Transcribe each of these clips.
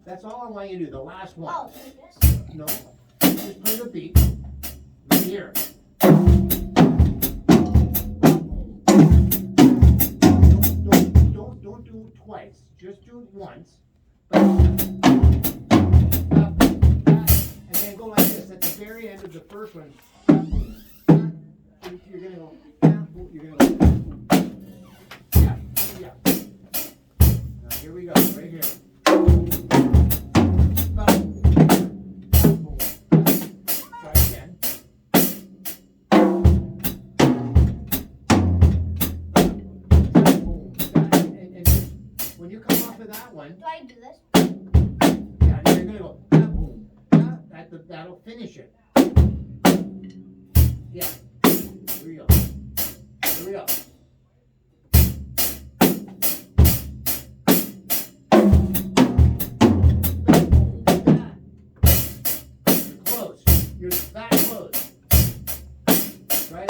That's all I want you to do, the last one. Oh, this? No, just play the beat. Right here. Don't do it twice. Just do it once. And then go like this. At the very end of the first one, you're gonna go. You're gonna go. Yeah, yeah. Now here we go. Right here. Try again. And when you come off of that one, Do I do this? yeah, you're gonna go boom. That'll finish it. Yeah. Here we go. Here we go. You're close. You're that close. Right?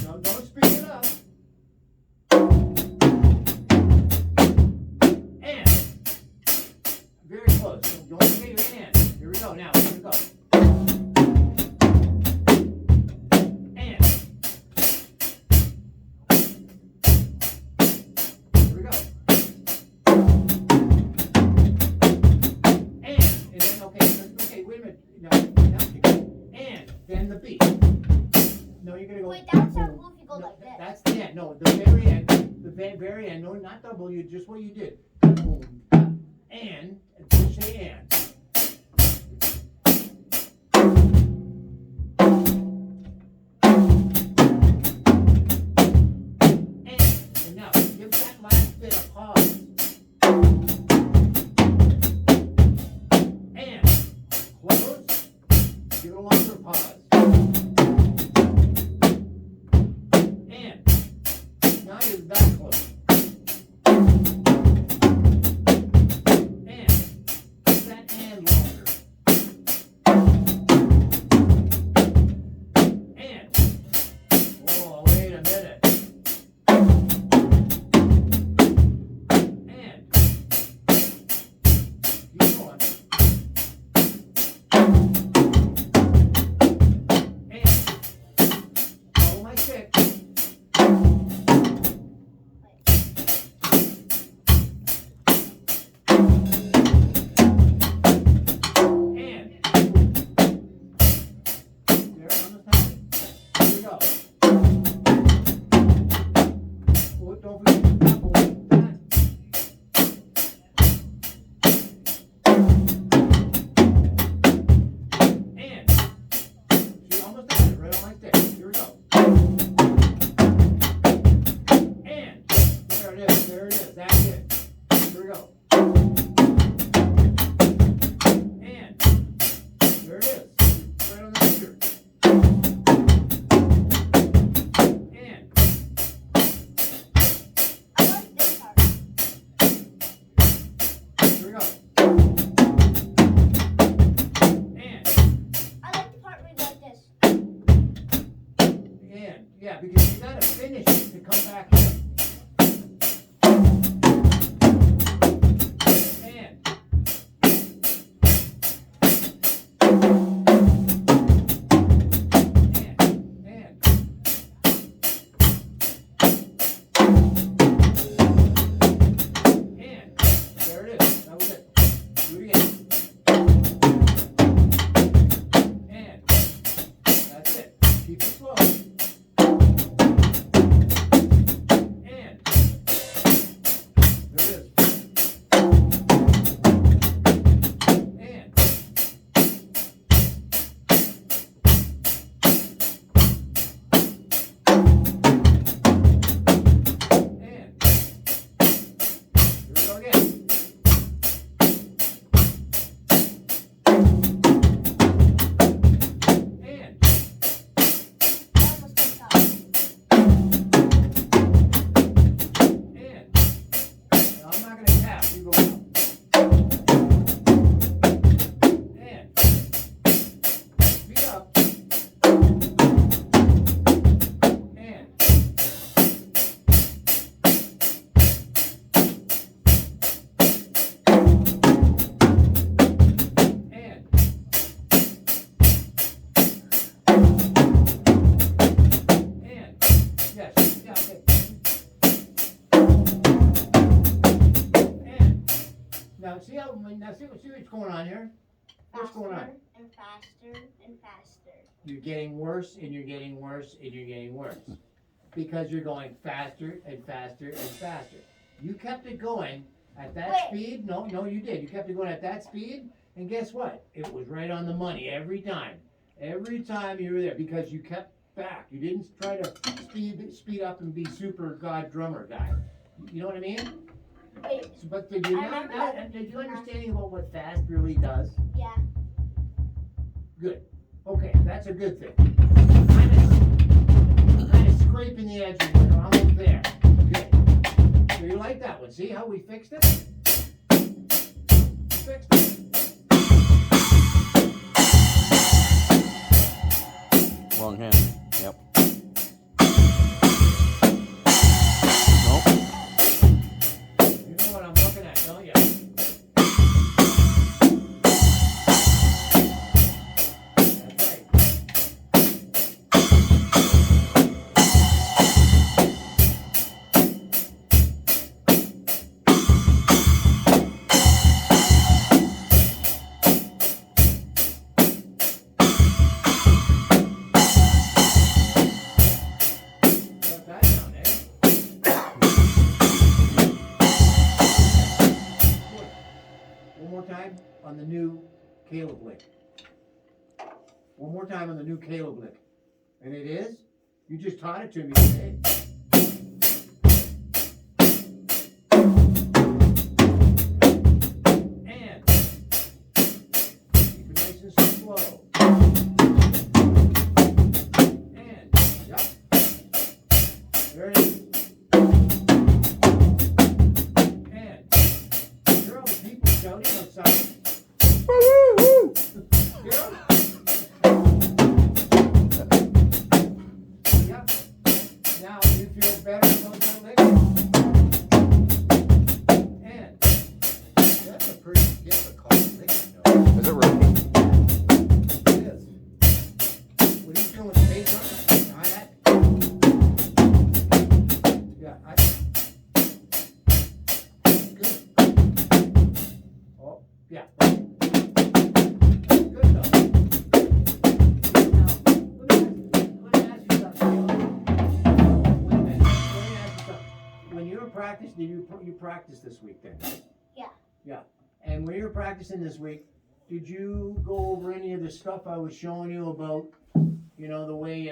No, don't speed it up. And very close. So don't forget your hand. Here we go. Now, here we go. And here we go. And then okay, wait a minute. And then the beat. No, you're gonna go. Wait, that's how Goofy goes like this. That's the end. No, the very end. The very end. No, not W. Just what you did. Boom. And just say and. And now give that last bit a pause. And close. Give it a longer pause. And now you're that close. And that and longer. And oh, wait a minute. And keep going. And follow my stick. And there on the top. Here we go. Oh, don't forget to tap away that. And she almost got it right on my stick. Here we go. And there it is. There it is. That's it. Here we go. And there it is. Right on the finger. And I like this part. here we go. And I like the part where you go like this. and yeah, because you gotta finish it to come back in. And and and there it is. That was it. Do it again. And that's it. Keep it slow. Yeah, okay. And, now see what's going on here? What's going on? Faster and faster and faster. You're getting worse and you're getting worse and you're getting worse. Because you're going faster and faster and faster. You kept it going at that Wait. speed. No, you did. You kept it going at that speed. And guess what? It was right on the money every time. Every time you were there because you kept back. You didn't try to speed up and be super god drummer guy. You know what I mean? Wait, So, but did you I remember that. did you understanding about what fast really does? yeah. Good. Okay, that's a good thing. Kind of scraping the edge of it. Almost there. Good. So you like that one? See how we fixed it? We fixed it. Wrong hand. Yep. Nope. You know what I'm looking at, don't you? That's right. Got that down there. Good. One more time on the new Caleb lick. One more time on the new Caleb lick. And it is? You just taught it to me today. And keep it nice and slow. And, yep. There it is. And hear all the people shouting outside. Hear 'em? Yep. Now you feel better about that leg. And that's a pretty difficult lick, you know. Is it really? It is. What are you doing? Space on it? Hi-hat? Yeah, good. Oh, yeah. Good though. Now, let me ask you something. Wait a minute. Let me ask you something. When you were practicing, you practiced this week then? Yeah. Yeah. And when you were practicing this week, did you go over any of the stuff I was showing you about, you know, the way,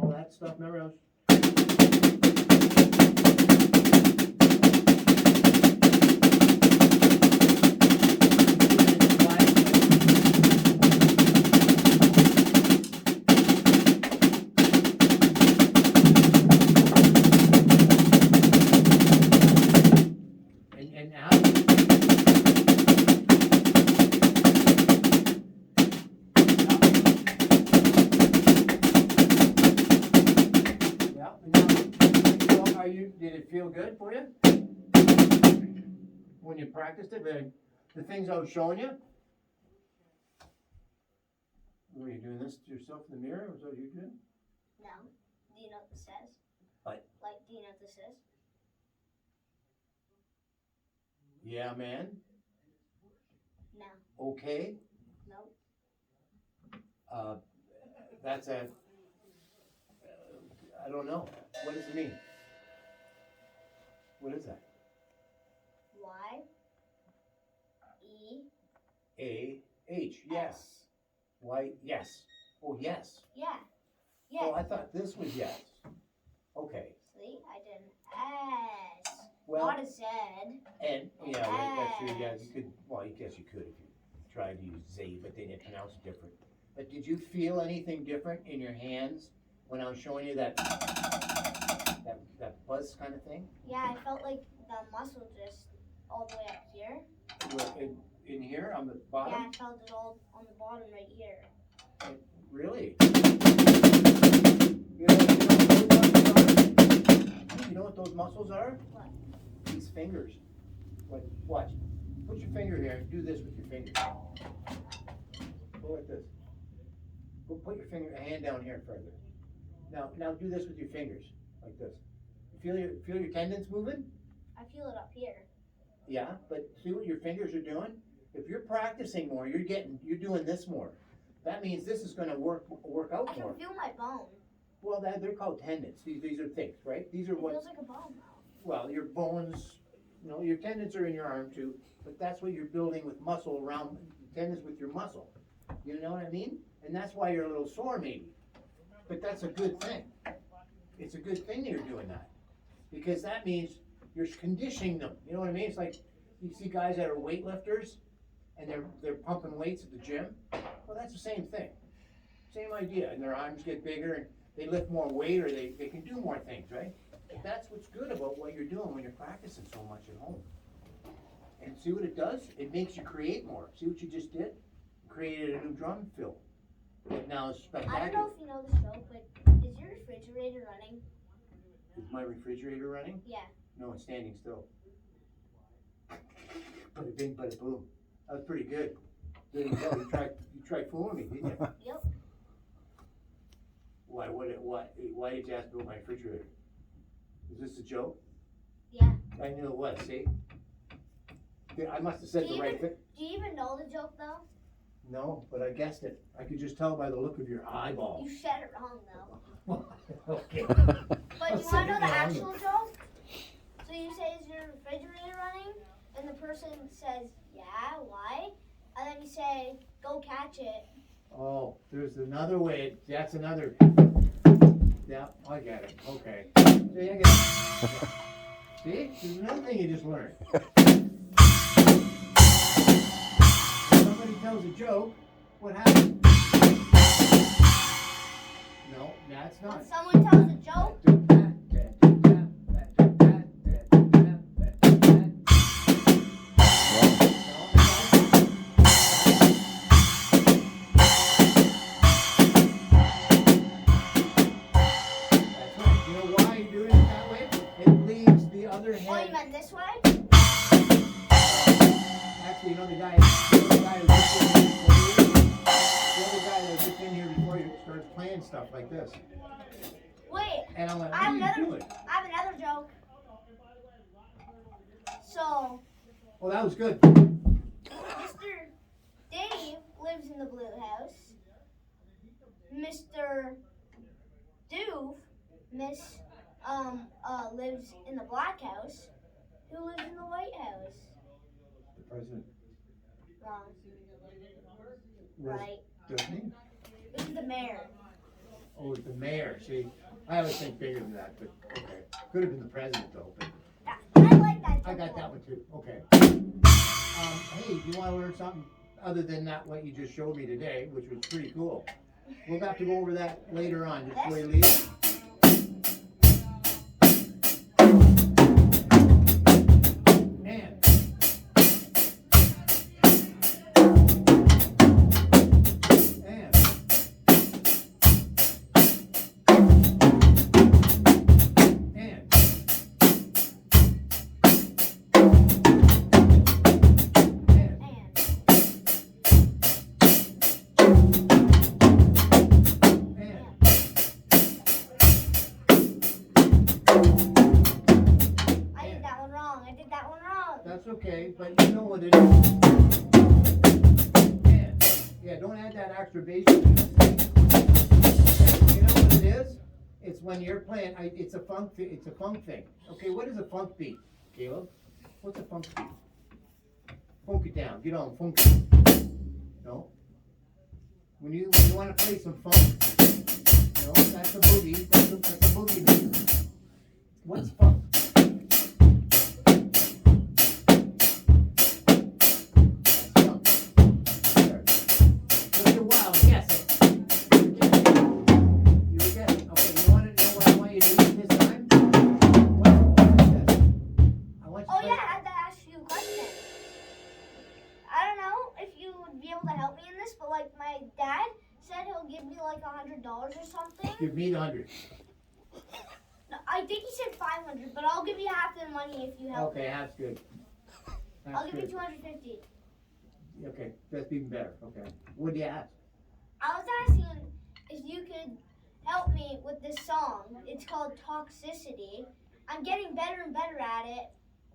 all that stuff, remember? And how? Yeah. Now, did it feel good for you? When you practiced it, the things I was showing you? Were you doing this to yourself in the mirror? Was that what you did? No. Do you know what this says? What? Like, do you know what this is? Yeah, man. No. Okay. Nope. That's a. I don't know. What does it mean? What is that? Y. E. A H. Yes. S. Why? Yes. Oh, yes. Yeah. Oh, Yeah. I thought this was yes. Okay. See, I did an S. Well, Not a Z. and yeah, right, that's true. Yeah, S. you could. Well, I guess you could if you tried to use Z, but then it pronounced different. But did you feel anything different in your hands when I was showing you that buzz kind of thing? Yeah, I felt like the muscle just all the way up here. In here on the Yeah, bottom? I felt it all on the bottom right here. Really? You know what those muscles are? What? These fingers. Like, watch. Put your finger here and do this with your finger. Go like this. Go put your hand down here further. Now do this with your fingers, like this. Feel your tendons moving? I feel it up here. Yeah, but see what your fingers are doing? If you're practicing more, you're doing this more. That means this is gonna work I out can more. feel my bone. Well, they're called tendons. These are things, right? These are It what, feels like a bone now. well, your bones, your tendons are in your arm too, but that's what you're building with muscle around, tendons with your muscle. You know what I mean? And that's why you're a little sore maybe. But that's a good thing. It's a good thing that you're doing that. Because that means you're conditioning them. You know what I mean? It's like, you see guys that are weightlifters and they're pumping weights at the gym. Well, that's the same thing. Same idea. And their arms get bigger and they lift more weight or they can do more things, right? But that's what's good about what you're doing when you're practicing so much at home. And see what it does? It makes you create more. See what you just did? Created a new drum fill. That now is I spectacular. don't know if you know this joke, but is your refrigerator running? Is my refrigerator running? Yeah. No, it's standing still. Bada bing, bada boom. That was pretty good. There you go. You tried fooling me, didn't you? Yep. Why did you ask about my refrigerator? Is this a joke? Yeah. I knew it was, see? Yeah, I must have said the right thing. Do you even know the joke though? No, but I guessed it. I could just tell by the look of your eyeball. You said it wrong though. Okay. But I you said wanna know it the wrong. actual joke? So you say, is your refrigerator running? And the person says, yeah, why? And then you say, go catch it. Oh, there's another way. That's another. Yeah, I get it. Okay. See, I get it. See? There's another thing you just learned. When somebody tells a joke, what happens? No, that's not. When someone tells a joke, That's right. You know why you're doing it that way? It leaves the other oh, you hand. meant this way? Actually, you know the guy who was just in here before you? The other guy that was just in here before you starts playing stuff like this. Wait, And I'm like, I what have are you doing? I have another joke. So, Oh, that was good. Mr. Dave lives in the blue house. Mr. Doof lives in the black house. Who lives in the white house? The president. Wrong. Was- Right. Doesn't he? It was the mayor. Oh, it's the mayor. See, I always think bigger than that, but okay. Could have been the president though, but I like that joke. I got that one too. Okay. Hey, do you want to learn something other than that what you just showed me today, which was pretty cool? We'll have to go over that later on, just before you leave. And I did that one wrong. I did that one wrong. that's okay, but you know what it is. And, yeah, don't add that extra bass. You know what it is? It's when you're playing. It's a funk. It's a funk thing. Okay, what is a funk beat, Caleb? What's a funk beat? Funk it down. Get on funk. No. When you want to play some funk, no, that's a boogie. That's a boogie beat. What's funk? Oh yeah, I had to ask you a question. I don't know if you would be able to help me in this, but like my dad said he'll give me like $100 or something. Give me the 100. No, I think he said 500, but I'll give you half the money if you help. Okay, that's good. That's I'll give you good. 250. Okay, that's even better. Okay. What do you ask? I was asking if you could help me with this song. It's called Toxicity. I'm getting better and better at it,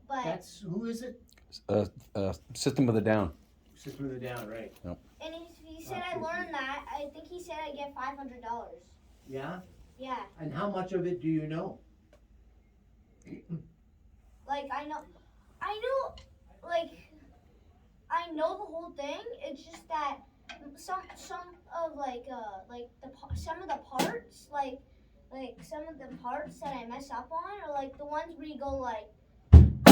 but Who is it? System of the Down. System of the Down, right? and he said I learned that. I think he said I get $500. Yeah. Yeah, And how much of it do you know? like I know, like I know the whole thing. It's just that some of some of the parts like some of the parts that I mess up on are like the ones where you go like and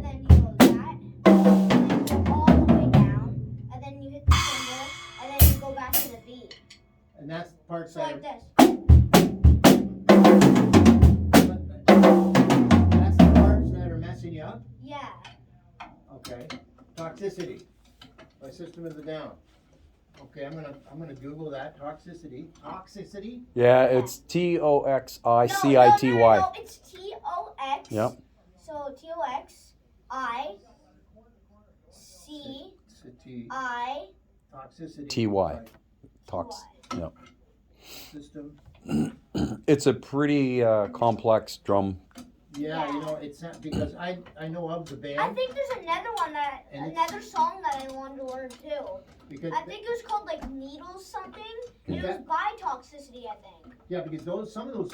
then you go that, and then you go all the way down, and then you hit the cymbal, and then you go back to the beat. And that's the parts So that like this. that's the parts that are messing you up. Yeah. Okay. Toxicity by System of the Down. Okay, I'm gonna Google that. Toxicity. Toxicity. Yeah, it's TOXICITY. No, it's TOX. Yep. So TOXICI. City. Toxicity. TY. Tox. Yep. System. It's a pretty complex drum. Yeah, you know, it's not because I know of the band. I think there's another one And another song that I wanted to learn too. because I think it was called like Needles something. And it was that- by Toxicity, I think. yeah, because some of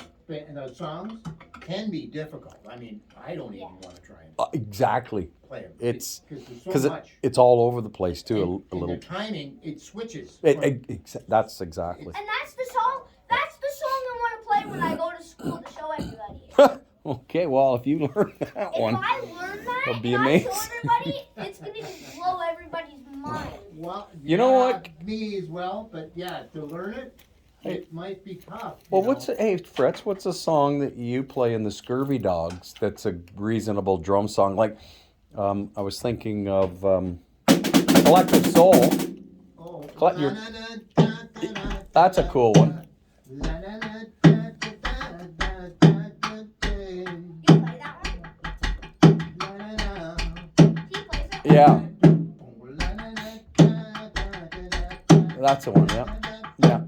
those songs can be difficult. I mean, I don't even want to try and Exactly. play them. It's- because there's Because so much. it's all over the place too. And A little. the timing, it switches. That's exactly. And that's the song. That's the song I want to play when I go to school to show everybody. Okay, well, if you learn that If one, I learn that It'll be and I show amazing. everybody, it's gonna just blow everybody's mind. Well, You know what? Me as well, but yeah, to learn it, it might be tough. well, you know? hey, Fritz, what's a song that you play in the Scurvy Dogs that's a reasonable drum song? Like, I was thinking of Collective Soul. Oh, Cla- your- That's a cool one. You play that one? He plays it. Yeah, that's the one. Yeah, yeah,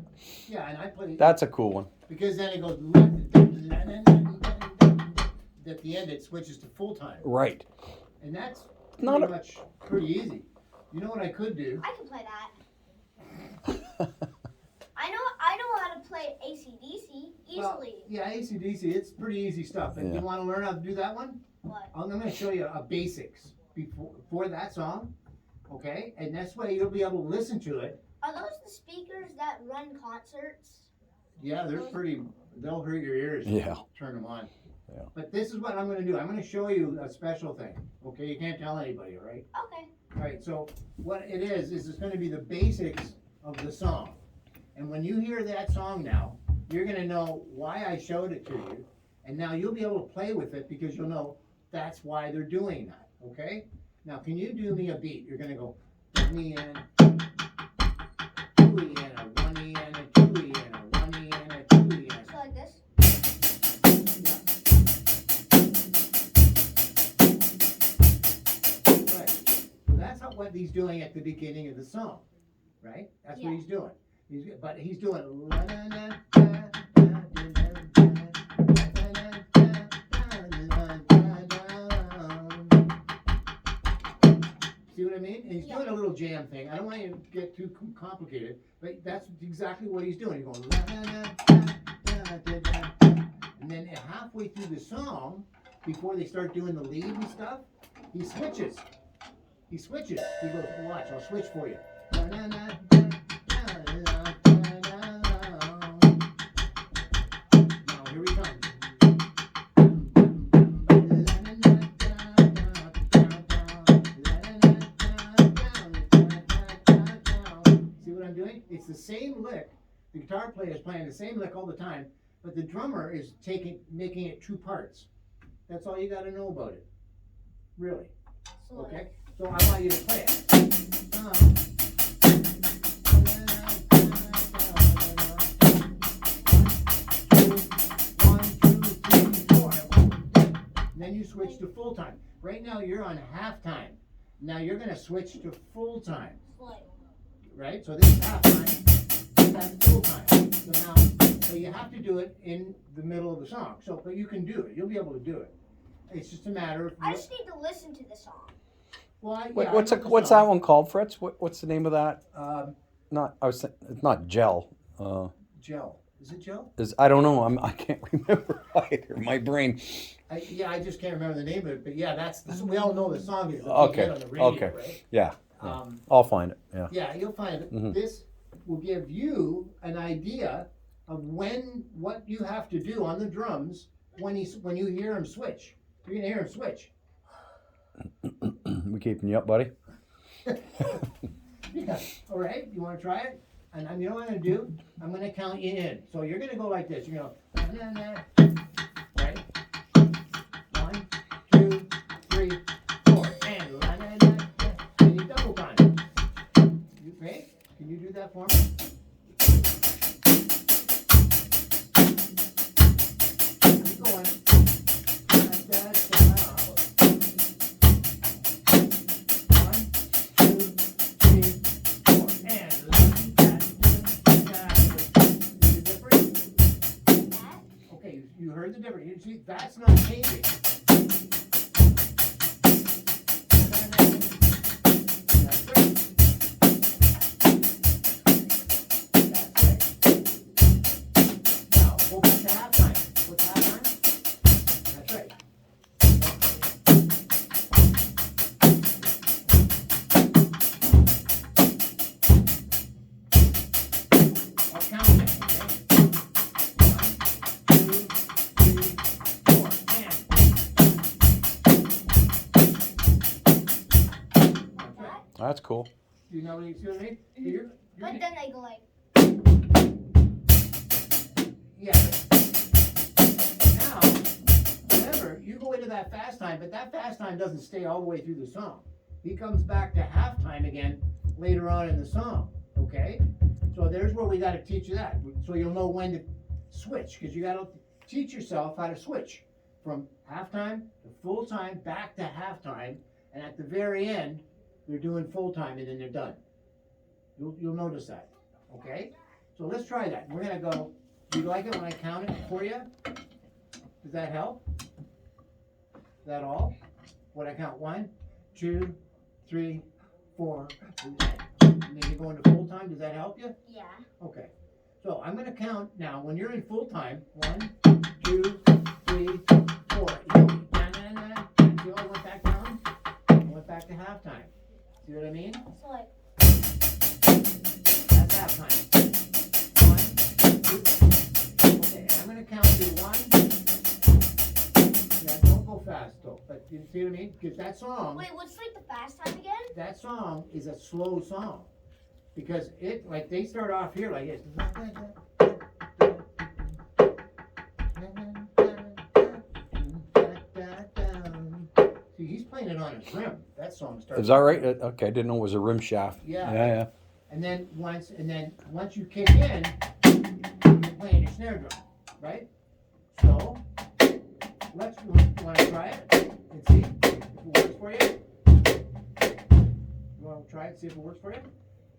Yeah, and I play that's a cool one. because then it goes at the end it switches to full time, Right. and that's Not pretty a- much pretty easy. You know what I could do? I can play that. I know how to play AC/DC Well, easily. yeah, AC/DC, it's pretty easy stuff. And Yeah. you want to learn how to do that one? What? I'm going to show you a basics for that song, okay? And that's way you'll be able to listen to it. Are those the speakers that run concerts? Yeah, they're pretty. They'll hurt your ears. Yeah. Turn them on. Yeah. But this is what I'm going to do. I'm going to show you a special thing. Okay, you can't tell anybody, all right? Okay. All right. So what it is it's going to be the basics of the song. And when you hear that song now, you're going to know why I showed it to you, and now you'll be able to play with it because you'll know that's why they're doing that. Okay. Now, can you do me a beat? You're going to go 1 E and 2 E and a 1 E and a 2 E and a 1 E and a 2 E and So like this. Right. So that's what he's doing at the beginning of the song, right? That's what Yeah. he's doing. But he's doing. See what I mean? And he's doing a little jam thing. I don't want you to get too complicated, but that's exactly what he's doing. He's going. And then halfway through the song, before they start doing the lead and stuff, he switches. He switches. He goes, watch, I'll switch for you. Now here we come. See what I'm doing? It's the same lick. The guitar player is playing the same lick all the time, but the drummer is making it 2 parts. That's all you got to know about it. Really. So Okay? So I want you to play it. Then you switch to full time. Right now you're on half time. Now you're going to switch to full time. like right? So this is halftime, that's full time. So now, so you have to do it in the middle of the song. So, but you can do it. You'll be able to do it. It's just a matter of. I just need to listen to the song. Well, I, Wait, yeah, I what's know that? the What's song. that one called, Fritz? What's the name of that? Not I was. It's not gel. Gel. Is it Gel? I don't know. I can't remember either. My brain. I just can't remember the name of it. But yeah, we all know the song is the big Okay, hit on the radio, okay. right? Yeah. I'll find it. Yeah. Yeah, you'll find it. Mhm. This will give you an idea of what you have to do on the drums when you hear him switch. You're gonna hear him switch. We keeping you up, buddy? Yeah. All right. You want to try it? And you know what I'm gonna do? I'm gonna count you in. So you're gonna go like this. You're gonna go, na, na, right? 1, 2, 3, 4, and la, na, na, na. And you double time. You great? Can you do that for me? Keep going. Da, da, da. 1, 2, 3, 4, and la, da, da, da. See the difference? That? Okay, you heard the difference. You see, that's not changing. That's great. That's great. Now, go back to halftime. What's halftime? That's right. I'll count it, okay? 1, 2, 3, 4, and. That's right. That's cool. Do you know what you see what I mean? You're But gonna- then I go like, Yeah. But now, remember, you go into that fast time, but that fast time doesn't stay all the way through the song. He comes back to halftime again later on in the song, okay? So there's where we gotta teach you that, so you'll know when to switch, because you gotta teach yourself how to switch from halftime to full time, back to halftime, and at the very end, they're doing full time and then they're done. You'll notice that, okay? So let's try that. We're gonna go, do you like it when I count it for you? Does that help? Is that all? When I count 1, 2, 3, 4, and then you go into full time, does that help you? yeah. Okay. So I'm gonna count now, when you're in full time, 1, 2, 3, 4. You go, na, na, na. See how I went back down? I went back to halftime. See what I mean? So like, That's halftime. 1, 2. Okay, and I'm gonna count to 1. Yeah, don't go fast though, but you see what I mean? Because that song, wait, what's like the fast time again? that song is a slow song. Because it, like, they start off here like this. See, he's playing it on his rim. That song starts. Is that right? Okay, I didn't know it was a rim shaft. Yeah. Yeah. And then once you kick in, you're playing your snare drum, right? So want to try it and see if it works for you? You want to try it, see if it works for you?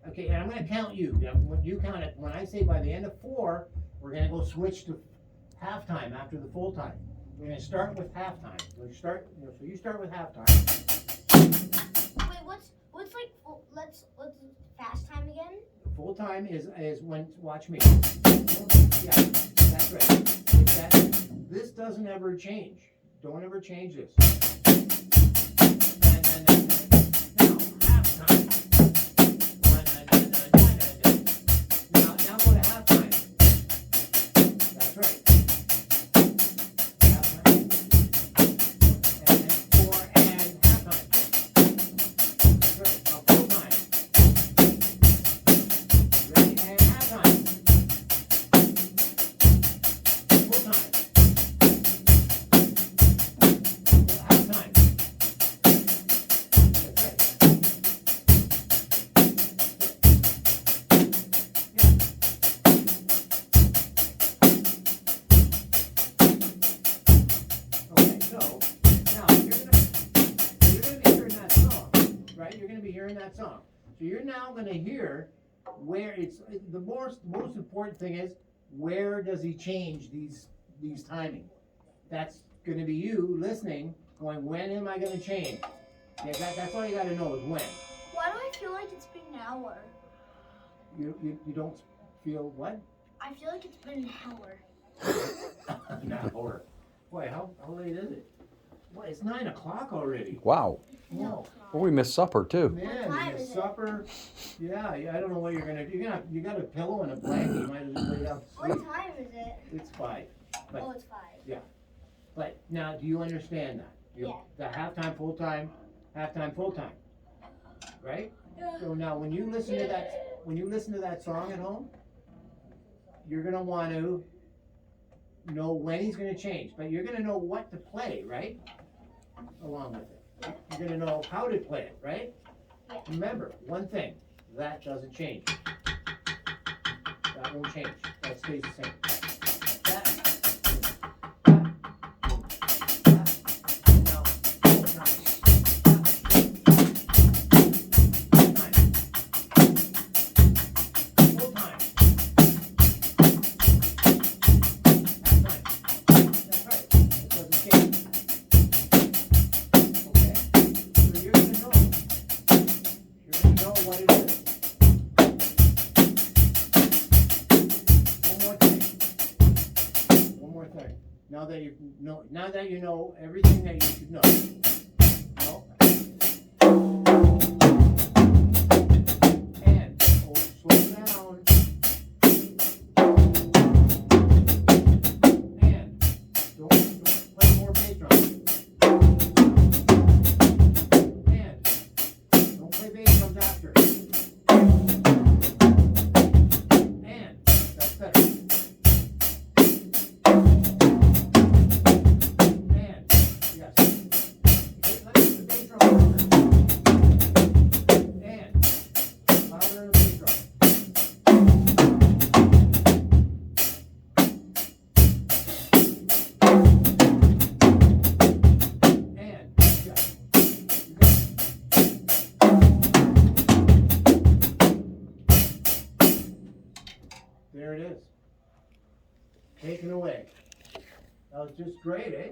Okay, and I'm going to count you. Now, when you count it, when I say by the end of 4, we're going to go switch to halftime after the full time. We're going to start with halftime. So you start with halftime. Wait, what's like, let's fast time again? Full time is when, watch me. Yeah, that's right. This doesn't ever change. Don't ever change this. Now, halftime. Now go to halftime. That's right. Halftime. And then 4 and halftime. That's right. Now full time. Ready? And halftime. Full time. Halftime. That's right. Okay, so now you're gonna be hearing that song, right? You're gonna be hearing that song. So you're now gonna hear where it's, the most important thing is, where does he change these timing? That's gonna be you listening, going, when am I gonna change? Yeah, that's all you gotta know is when. Why do I feel like it's been an hour? You don't feel what? I feel like it's been an hour. An hour. Boy, how late is it? Well, it's 9 o'clock already. Wow. No. Well, we missed supper too. Man, time you is it? supper. Yeah, I don't know what you're gonna do. You got a pillow and a blanket. You might as well lay down to What sleep. time is it? It's 5. But- Oh, it's 5. But now, do you understand that? Yeah. The halftime, full time, halftime, full time. Right? Yeah. So now, when you listen to that song at home, you're gonna want to know when he's gonna change, but you're gonna know what to play, right? Along with it. You're gonna know how to play it, right? Yeah. Remember, one thing, that doesn't change. That won't change. That stays the same. That. Now, full time. Full time. That's right. It doesn't change. Okay? So you're gonna know. You're gonna know what it is. One more thing. Now that you know everything that you should know. No. And slow down. And don't play more bass drum. And don't play bass drums after. And that's better. And yes. Let's the bass drum louder. And louder bass drum. And yes. You got it. There it is. Taken away. That was just great, eh?